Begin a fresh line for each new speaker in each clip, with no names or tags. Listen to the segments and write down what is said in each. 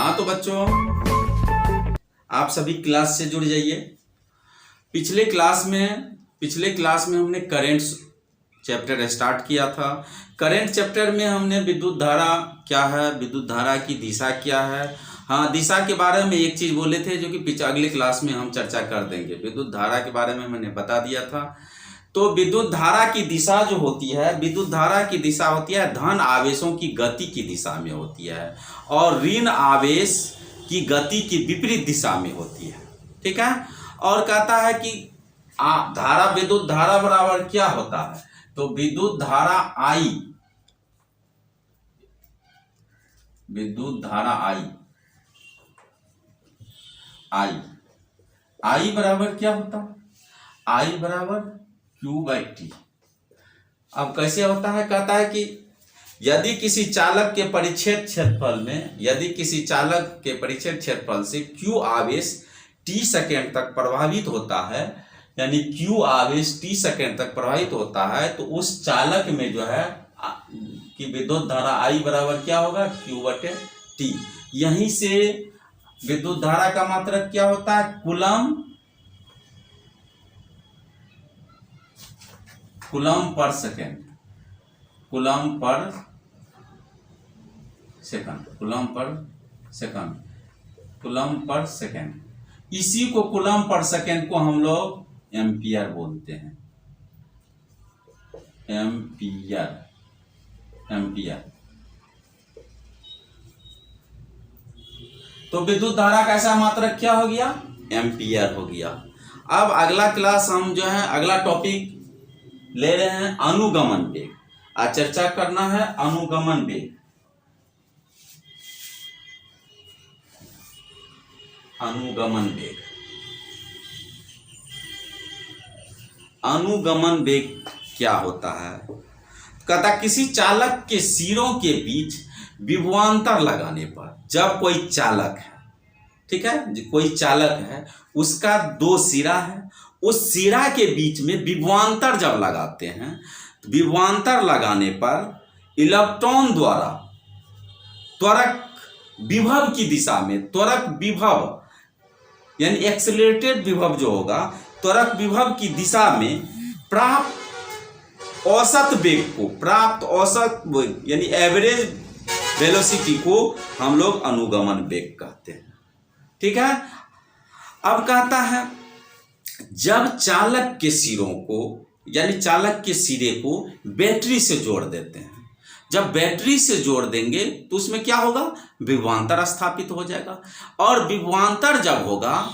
हाँ तो बच्चों, आप सभी क्लास से जुड़ जाइए। पिछले क्लास में हमने करंट चैप्टर स्टार्ट किया था। करंट चैप्टर में हमने विद्युत धारा क्या है, विद्युत धारा की दिशा क्या है, हाँ दिशा के बारे में एक चीज़ बोले थे जो कि अगले क्लास में हम चर्चा कर देंगे। विद्युत धारा के बारे में मैंने बता दिया था। तो विद्युत धारा की दिशा जो होती है, विद्युत धारा की दिशा होती है धन आवेशों की गति की दिशा में होती है और ऋण आवेश की गति की विपरीत दिशा में होती है। ठीक है। और कहता है कि धारा, विद्युत धारा बराबर क्या होता है, तो विद्युत धारा I, विद्युत धारा I बराबर क्या होता है, I बराबर Q/T। अब कैसे होता है, कहता है कि यदि किसी चालक के परिच्छेद क्षेत्रफल में, यदि किसी चालक के परिच्छेद क्षेत्रफल से Q आवेश T सेकेंड तक प्रभावित होता है, यानी Q आवेश T सेकेंड तक प्रभावित होता है, तो उस चालक में जो है कि विद्युत धारा I बराबर क्या होगा, Q/T। यहीं से विद्युत धारा का मात्रक क्या होता है, coulomb per second, coulomb per second. इसी को कूलम पर सेकेंड को हम लोग एम्पियर बोलते हैं, एम्पियर। तो विद्युत धारा का ऐसा मात्रक क्या हो गया, एम्पियर हो गया। अब अगला क्लास हम जो है, अगला टॉपिक ले रहे हैं अनुगमन वेग। आज चर्चा करना है अनुगमन वेग। अनुगमन वेग क्या होता है, कहता किसी चालक के सिरों के बीच विभवांतर लगाने पर, जब कोई चालक है, ठीक है, कोई चालक है, उसका दो सिरा है, उस सिरा के बीच में विभवांतर जब लगाते हैं, तो विभवांतर लगाने पर इलेक्ट्रॉन द्वारा त्वरक विभव की दिशा में, त्वरक विभव यानी एक्सेलरेटेड विभव जो होगा, त्वरक विभव की दिशा में प्राप्त औसत वेग को, प्राप्त औसत यानी एवरेज वेलोसिटी को हम लोग अनुगमन वेग कहते हैं। ठीक है। अब कहता है जब चालक के सिरों को, यानी चालक के सिरे को बैटरी से जोड़ देते हैं, जब बैटरी से जोड़ देंगे तो उसमें क्या होगा, विभवांतर स्थापित हो जाएगा। और विभवांतर जब होगा,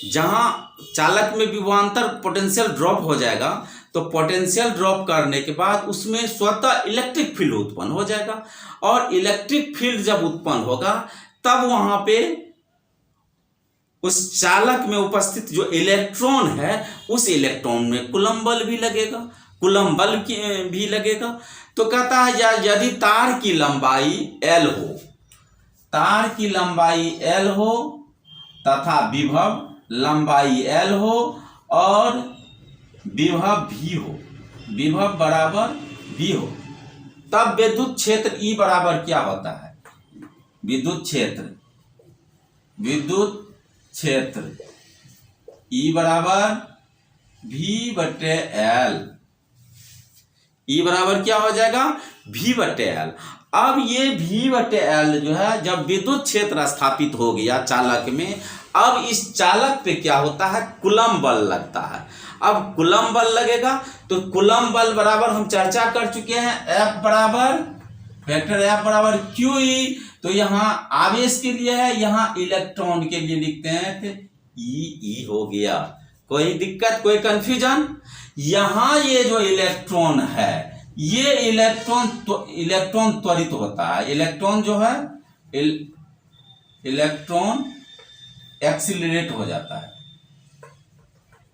जहां चालक में विभवांतर पोटेंशियल ड्रॉप हो जाएगा, तो पोटेंशियल ड्रॉप करने के बाद उसमें स्वतः इलेक्ट्रिक फील्ड उत्पन्न हो जाएगा। और इलेक्ट्रिक फील्ड जब उत्पन्न होगा, तब वहां पे उस चालक में उपस्थित जो इलेक्ट्रॉन है, उस इलेक्ट्रॉन में कूलम बल भी लगेगा, कूलम बल भी लगेगा। तो कहता है यदि तार की लंबाई L हो, तार की लंबाई L हो तथा विभव लंबाई L हो और विभव V हो, विभव बराबर V हो, तब विद्युत क्षेत्र E बराबर क्या होता है, विद्युत क्षेत्र E बराबर V/L। E बराबर क्या हो जाएगा, V/L। अब ये V/L जो है, जब विद्युत क्षेत्र स्थापित हो गया चालक में, अब इस चालक पे क्या होता है, कूलम बल लगता है। अब कूलम बल लगेगा तो कूलम बल बराबर हम चर्चा कर चुके हैं, F बराबर वेक्टर F बराबर QE। तो यहाँ आवेश के लिए है, यहाँ इलेक्ट्रॉन के लिए लिखते हैं, तो E हो गया। कोई दिक्कत, कोई कंफ्यूजन? यहाँ ये जो इलेक्ट्रॉन है, ये इलेक्ट्रॉन त्वरित होता है, इलेक्ट्रॉन जो है इलेक्ट्रॉन एक्सीलरेट हो जाता है,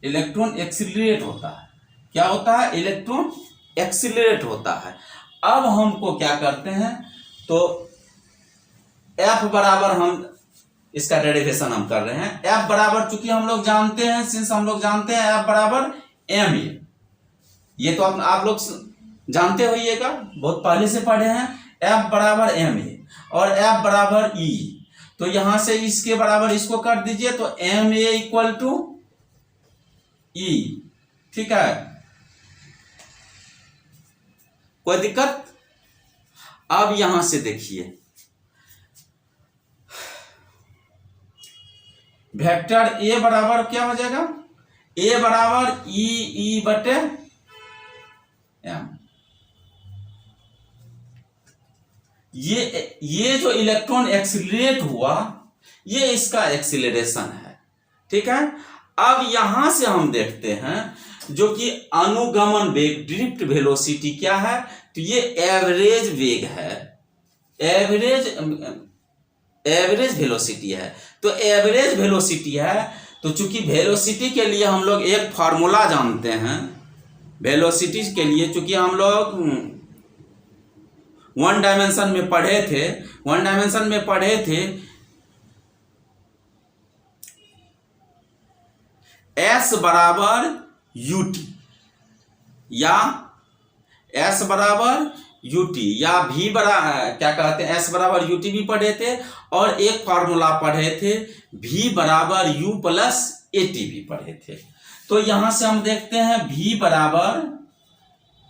इलेक्ट्रॉन एक्सीलरेट होता है। क्या होता है, इलेक्ट्रॉन एक्सीलरेट होता है। अब हमको क्या करते हैं, तो F बराबर, हम इसका डेरिवेशन हम कर रहे हैं। F बराबर चूंकि हम लोग जानते हैं, सिंस हम लोग जानते हैं F बराबर ma, ये तो आप लोग जानते होइएगा, बहुत पहले से पढ़े हैं। F बराबर ma और F बराबर E। तो यहां से इसके बराबर इसको कर दीजिए, तो एम ए इक्वल टू ई। ठीक है, कोई दिक्कत? अब यहां से देखिए, वेक्टर ए बराबर क्या हो जाएगा, ए बराबर ई बटे एम। ये जो इलेक्ट्रॉन एक्सीलरेट हुआ, ये इसका एक्सीलरेशन है। ठीक है, अब यहां से हम देखते हैं जो कि अनुगमन वेग, ड्रिफ्ट वेलोसिटी क्या है, तो ये एवरेज वेग है, एवरेज वेलोसिटी है। तो एवरेज वेलोसिटी है, तो चूंकि वेलोसिटी के लिए हम लोग एक फार्मूला जानते हैं, वेलोसिटी के लिए चूंकि हम लोग वन डायमेंशन में पढ़े थे, S बराबर यूटी या S बराबर यूटी या V क्या कहते हैं, S बराबर यूटी भी पढ़े थे, और एक फार्मूला पढ़े थे V बराबर U प्लस एटी भी पढ़े थे। तो यहां से हम देखते हैं V बराबर,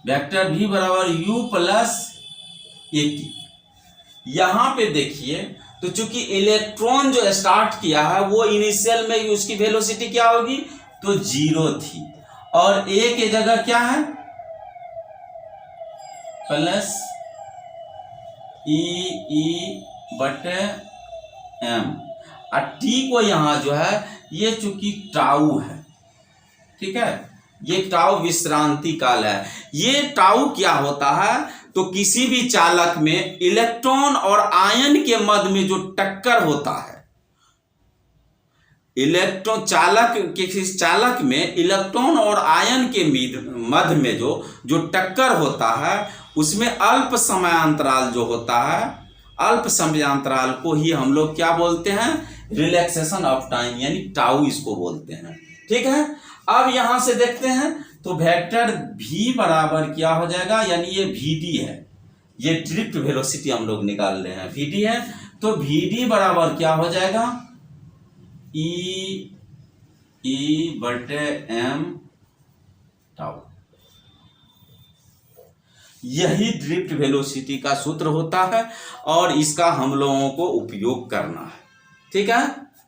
वेक्टर V बराबर U प्लस एटी। यहां पे देखिए, तो चूंकि इलेक्ट्रॉन जो स्टार्ट किया है वो इनिशियल में उसकी वेलोसिटी क्या होगी, तो 0 थी, और ए के जगह क्या है, प्लस ई बटे एम, और टी को यहां जो है, ये चूंकि टाउ है, ठीक है, ये टाउ विश्रांति काल है। ये टाउ क्या होता है, तो किसी भी चालक में इलेक्ट्रॉन और आयन के मध्य में जो टक्कर होता है, किसी चालक में इलेक्ट्रॉन और आयन के मध्य में जो टक्कर होता है, उसमें अल्प समयांतराल जो होता है, अल्प समयांतराल को ही हम लोग क्या बोलते हैं, रिलैक्सेशन ऑफ टाइम, यानी टाउ इसको बोलते हैं। ठीक है, अब यहां से देखते हैं, तो वेक्टर v बराबर क्या हो जाएगा, यानी ये vd है, ये ड्रिफ्ट वेलोसिटी हम लोग निकाल रहे हैं, vd है, तो vd बराबर क्या हो जाएगा, ई बटे एम टाउ। यही ड्रिफ्ट वेलोसिटी का सूत्र होता है, और इसका हम लोगों को उपयोग करना है। ठीक है,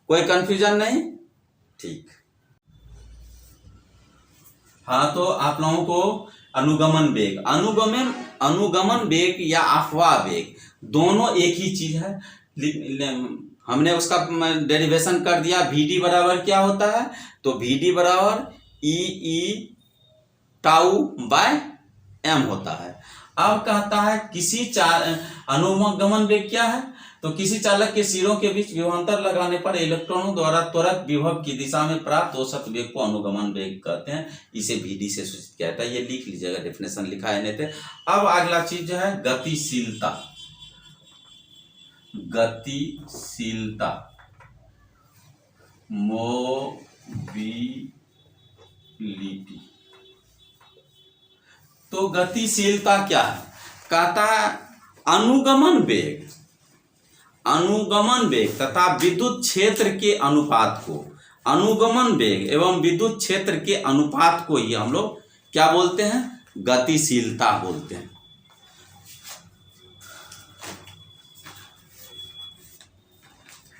कोई कंफ्यूजन नहीं? ठीक। हाँ, तो आप लोगों को अनुगमन वेग या अफवाह वेग दोनों एक ही चीज है। हमने उसका डेरिवेशन कर दिया, vd बराबर क्या होता है, तो vd बराबर ई टाउ बाय एम होता है। अब कहता है किसी अनुगमन वेग क्या है, तो किसी चालक के सिरों के बीच विभवांतर लगाने पर इलेक्ट्रॉनों द्वारा त्वरक विभव की दिशा में प्राप्त औसत वेग को अनुगमन वेग कहते हैं। इसे vd से सूचित किया जाता है। ये लिख लीजिएगा, डेफिनेशन लिखा है नहीं थे। अब अगला चीज जो है गतिशीलता, मोबिलिटी। तो गतिशीलता क्या है, कहता है अनुगमन वेग तथा विद्युत क्षेत्र के अनुपात को, अनुगमन वेग एवं विद्युत क्षेत्र के अनुपात को ही हम लोग क्या बोलते हैं, गतिशीलता बोलते हैं।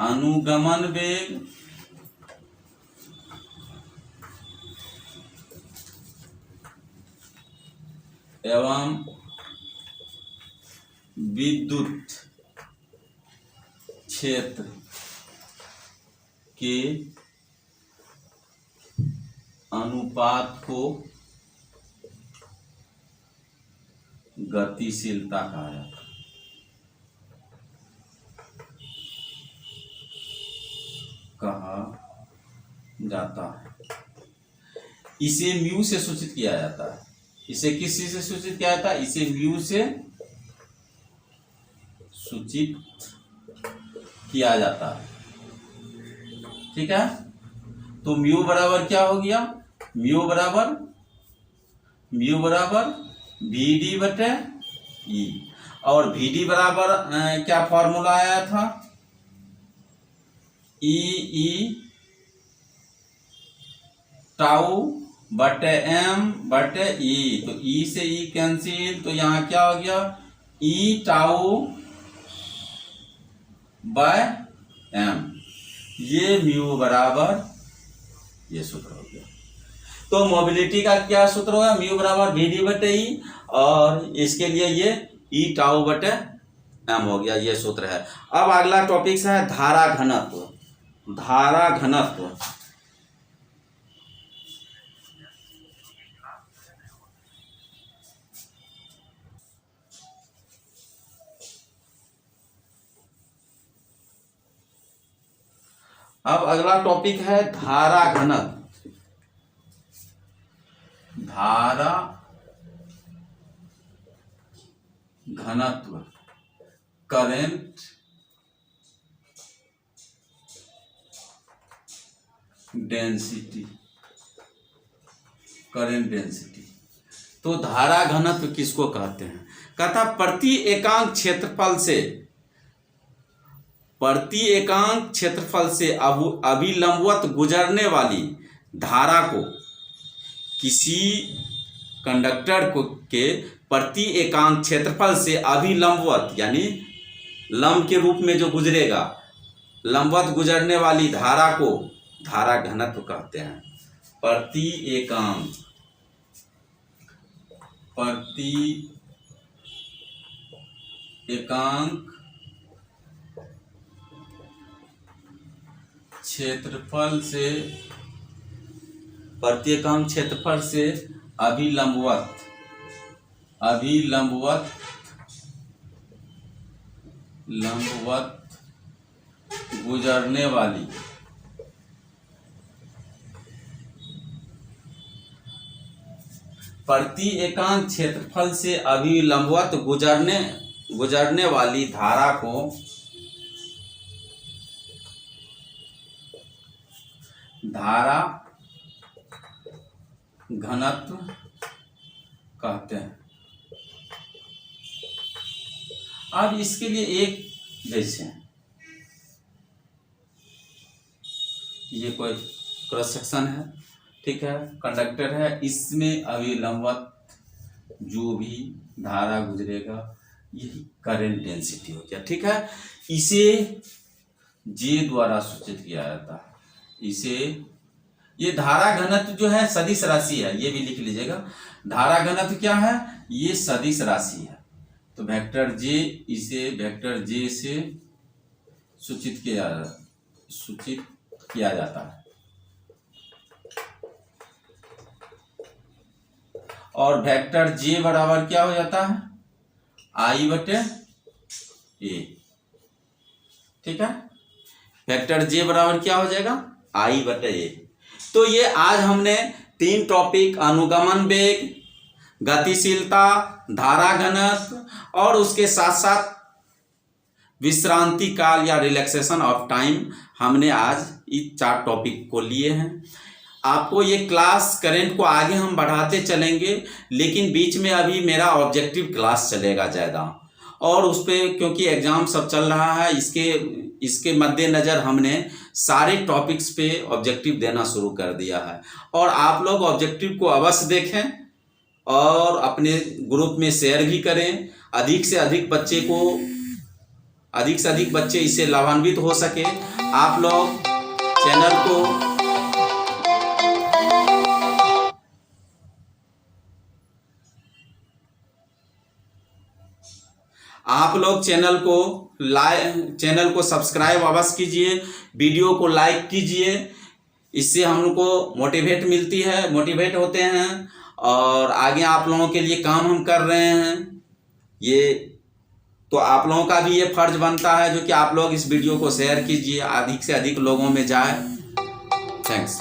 अनुगमन वेग एवं विद्युत क्षेत्र के अनुपात को गतिशीलता कहा जाता है। इसे म्यू से सूचित किया जाता है। इसे किस चीज से सूचित किया जाता है, इसे म्यू से सूचित किया जाता है। ठीक है, तो म्यू बराबर क्या हो गया, म्यू बराबर vd बटे ई, और vd बराबर क्या फॉर्मूला आया था, ई टाउ बटे एम बटे ई, तो ई से ई कैंसिल, तो यहाँ क्या हो गया ई टाउ बाय एम, ये म्यू बराबर ये सूत्र हो गया। तो मोबिलिटी का क्या सूत्र होगा, म्यू बराबर वी डी बटे ई, और इसके लिए ये ई टाउ बटे एम हो गया, ये सूत्र है। अब अगला टॉपिक है धारा घनत्व। धारा घनत्व अब अगला टॉपिक है धारा घनत्व। धारा घनत्व, करेंट डेंसिटी, करेंट डेंसिटी। तो धारा घनत्व किसको कहते हैं, कहता प्रति एकांक क्षेत्रफल से, प्रति एकांक क्षेत्रफल से अभिलंबवत गुजरने वाली धारा को, किसी कंडक्टर को के प्रति एकांक क्षेत्रफल से अभिलंबवत यानी लंब के रूप में जो गुजरेगा, लंबवत गुजरने वाली धारा को धारा घनत्व कहते हैं। प्रति एकांक क्षेत्रफल से, प्रति एकांक क्षेत्रफल से अभिलंबवत गुजरने वाली प्रति एकांक क्षेत्रफल से अभिलंबवत गुजरने वाली धारा को धारा घनत्व कहते हैं। अब इसके लिए एक जैसे ये कोई क्रॉस सेक्शन है, ठीक है, कंडक्टर है, इसमें अभिलंबवत जो भी धारा गुजरेगा यही करंट डेंसिटी हो गया, ठीक है। इसे जे द्वारा सूचित किया जाता है। इसे ये धारा घनत्व जो है सदिश राशि है, ये भी लिख लीजिएगा। धारा घनत्व क्या है, ये सदिश राशि है। तो वेक्टर जे, इसे वेक्टर जे से सूचित किया जाता है। और वेक्टर जे बराबर क्या हो जाता है, आई बटे ए, ठीक है। वेक्टर जे बराबर क्या हो जाएगा, आई बटे ए। तो ये आज हमने 3 टॉपिक, अनुगमन वेग, गतिशीलता, धारा घनत्व और उसके साथ साथ विश्रांति काल या रिलैक्सेशन ऑफ टाइम, हमने आज इस 4 टॉपिक को लिए हैं। आपको ये क्लास करंट को आगे हम बढ़ाते चलेंगे, लेकिन बीच में अभी मेरा ऑब्जेक्टिव क्लास चलेगा ज़्यादा, और उस पर क्योंकि एग्ज़ाम सब चल रहा है, इसके मद्देनज़र हमने सारे टॉपिक्स पे ऑब्जेक्टिव देना शुरू कर दिया है। और आप लोग ऑब्जेक्टिव को अवश्य देखें और अपने ग्रुप में शेयर भी करें, अधिक से अधिक बच्चे इससे लाभान्वित हो सके। आप लोग चैनल को सब्सक्राइब अवश्य कीजिए, वीडियो को लाइक कीजिए, इससे हमको मोटिवेट होते हैं और आगे आप लोगों के लिए काम हम कर रहे हैं। ये तो आप लोगों का भी ये फर्ज बनता है जो कि आप लोग इस वीडियो को शेयर कीजिए, अधिक से अधिक लोगों में जाए। थैंक्स।